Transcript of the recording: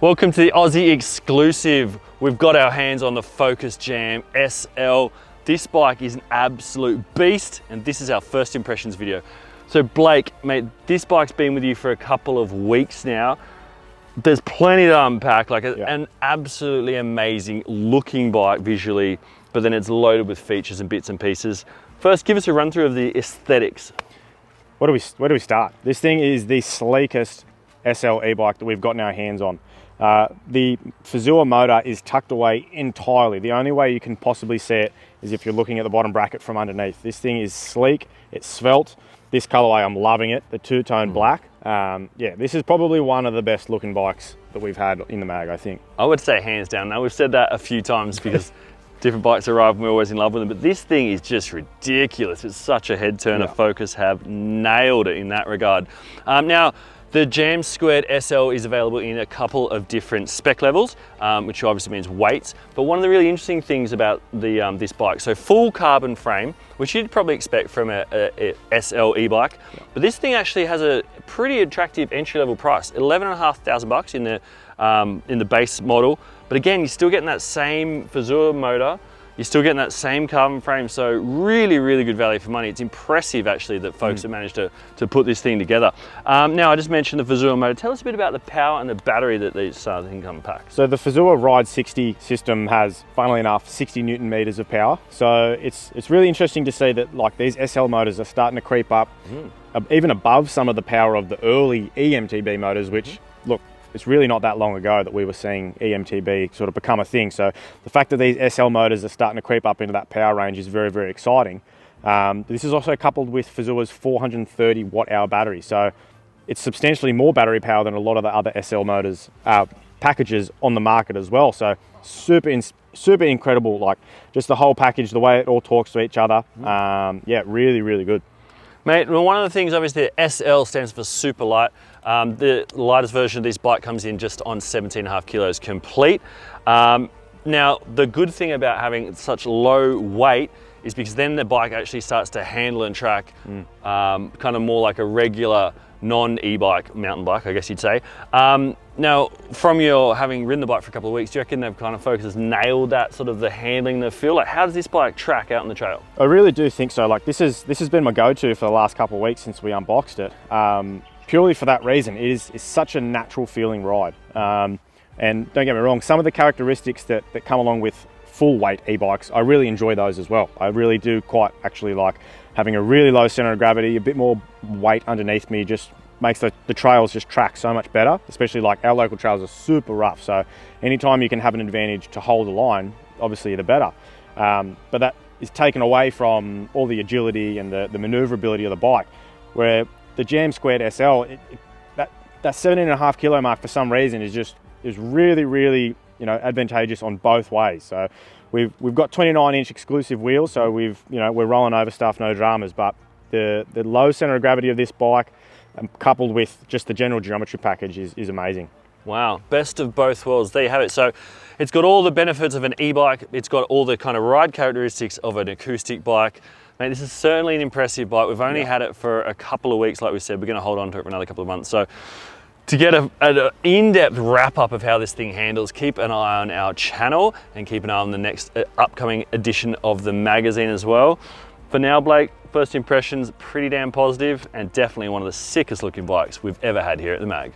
Welcome to the Aussie exclusive. We've got our hands on the Focus Jam SL. This bike is an absolute beast, and this is our first impressions video. So Blake, mate, this bike's been with you for a couple of weeks now. There's plenty to unpack, like an absolutely amazing looking bike visually, but then it's loaded with features and bits and pieces. First, give us a run through of the aesthetics. Where do we start? This thing is the sleekest SL e-bike that we've gotten our hands on. The Fazua motor is tucked away entirely. The only way you can possibly see it is if you're looking at the bottom bracket from underneath. This thing is sleek, it's svelte. This colorway, I'm loving it, the two-tone black. Yeah, this is probably one of the best looking bikes that we've had in the mag, I think. I would say hands down. Now, we've said that a few times because different bikes arrive and we're always in love with them, but this thing is just ridiculous. It's such a head turner. Focus have nailed it in that regard. Now, the Jam2 SL is available in a couple of different spec levels, which obviously means weights. But one of the really interesting things about the this bike, so full carbon frame, which you'd probably expect from a SL e-bike, but this thing actually has a pretty attractive entry-level price, $11,500 in the base model. But again, you're still getting that same Fazua motor. You're still getting that same carbon frame, so really, really good value for money. It's impressive, actually, that folks have managed to put this thing together. Now, I just mentioned the Fazua motor. Tell us a bit about the power and the battery that these things come packed. So the Fazua Ride 60 system has, funnily enough, 60 Newton meters of power. So it's really interesting to see that like these SL motors are starting to creep up even above some of the power of the early EMTB motors, which, look, it's really not that long ago that we were seeing EMTB sort of become a thing. So the fact that these SL motors are starting to creep up into that power range is very, very exciting. This is also coupled with Fazua's 430 watt-hour battery. So it's substantially more battery power than a lot of the other SL motors packages on the market as well. So super incredible, like just the whole package, the way it all talks to each other. Yeah, really, really good. Mate, well, one of the things, obviously, the SL stands for super light. The lightest version of this bike comes in just on 17.5 kilos complete. Now, the good thing about having such low weight is because then the bike actually starts to handle and track kind of more like a regular non-e-bike, mountain bike, I guess you'd say. Now, from your having ridden the bike for a couple of weeks, do you reckon they've kind of Focus nailed that sort of the handling, the feel? Like, how does this bike track out on the trail? I really do think so. Like this has been my go-to for the last couple of weeks since we unboxed it. Purely for that reason, it is such a natural feeling ride. And don't get me wrong, some of the characteristics that come along with full weight e-bikes, I really enjoy those as well. I really do quite actually like having a really low center of gravity, a bit more weight underneath me, just makes the trails just track so much better, especially like our local trails are super rough. So anytime you can have an advantage to hold the line, obviously the better. But that is taken away from all the agility and the maneuverability of the bike, where the Jam2 SL, that 17.5 kilo mark for some reason is really, really, you know, advantageous on both ways. So we've got 29-inch exclusive wheels, so we're rolling over stuff, no dramas. But the low center of gravity of this bike, coupled with just the general geometry package, is amazing. Wow, best of both worlds. There you have it. So it's got all the benefits of an e-bike. It's got all the kind of ride characteristics of an acoustic bike. Mate, this is certainly an impressive bike. We've only had it for a couple of weeks, like we said. We're going to hold on to it for another couple of months. So to get an in-depth wrap-up of how this thing handles, keep an eye on our channel and keep an eye on the next upcoming edition of the magazine as well. For now, Blake, first impressions, pretty damn positive and definitely one of the sickest looking bikes we've ever had here at the mag.